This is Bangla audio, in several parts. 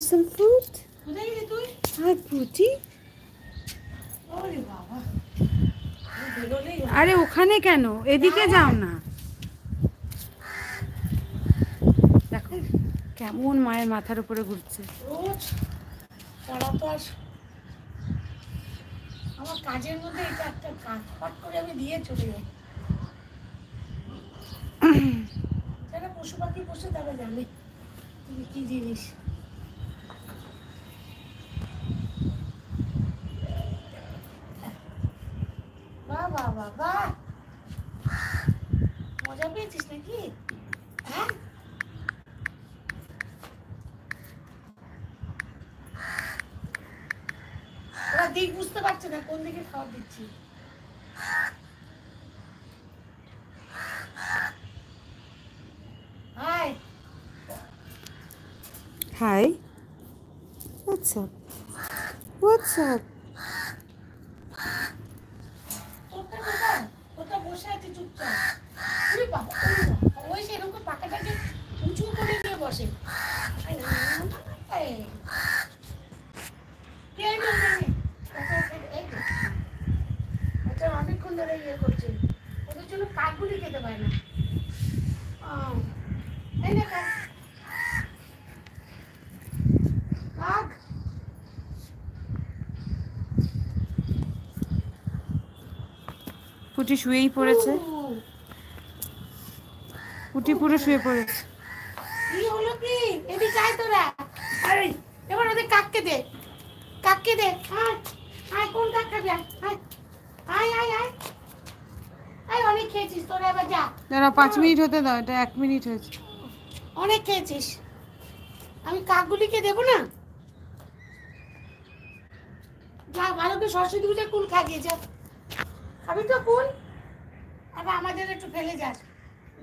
some food? কোথায় গেলি তুই? Hi, Pooty. ওরে বাবা, বেরোলেই হলো। আরে ওখানে কেন, এদিকে যাও না। দেখো কেমন মায়ের মাথার উপরে ঘুরছে। রোজ পড়া তো আর আমার কাজের মধ্যে এটা একটা কাজ ফট করে আমি দিয়ে চলে যাই। যারা পশু পাখি পোষে তারা জানে কি জিনিস। বাহ বাহ বাহ বাহ, মজা পেয়েছিস নাকি? হ্যাঁ, ওরা দিক বুঝতে পারছে না কোন দিকে খাবার দিচ্ছি। Hi, Hi. What's up? What's up? তোরটা কোথায়? তোরটা বসে আছে চুপচাপ। ওরে বাবা, ওরে বাবা, ওই সেরকম পাখাটাকে উঁচু করে নিয়ে বসে। অনেকক্ষণ ধরে ইয়ে করছে, ওদের জন্য কাকগুলি খেতে পায় না। এই না কাক, কাক। পুটি শুয়েই পড়েছে। পুটি পুরো শুয়ে পড়েছে। কি হলো কি? এদিকে আয় তোরা। আরে এবার ওদের কাককে দে, কাককে দে। আয় আয়, কোন কাক খাবি? আয় আয় আয় আয় আয়, অনেক খেয়েছিস তোরা, এবার যা। দাঁড়া 5 মিনিট হতে দাও, এটা 1 মিনিট হয়েছে। অনেক খেয়েছিস, আমি কাকগুলিকে দেবো না? যা ভালো করে সরস্বতী পূজা কুল খাইয়ে যা। খাবি তো কুল? আবার আমাদের একটু ফেলে যাস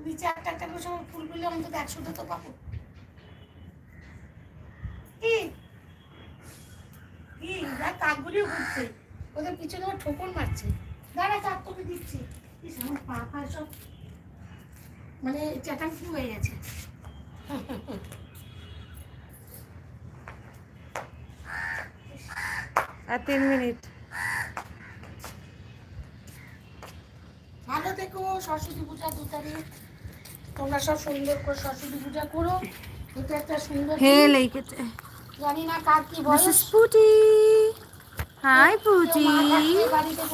নিচে, একটা একটা করে সব ফুলগুলো অন্তত 100টা তো পাবো। কি কি দেখ, কাকগুলিও ঘুরছে, ওদের পিছনে আবার ঠোকর মারছে। দাঁড়া, কাক তোকে দিচ্ছি। ইস, আমার পা পা সব মানে চ্যাটাংফু হয়ে গেছে। আর 3 মিনিট। ভালো থেকো। সরস্বতী পূজা 2 তারিখ, তোমরা সব সুন্দর করে সরস্বতী পূজা করো। এটা একটা সুন্দর হে দিন। লেগেছে। জানি না কার কি This বয়স। is Pooty. Hi, কেউ মা থাকলে Pooty. বাড়িতে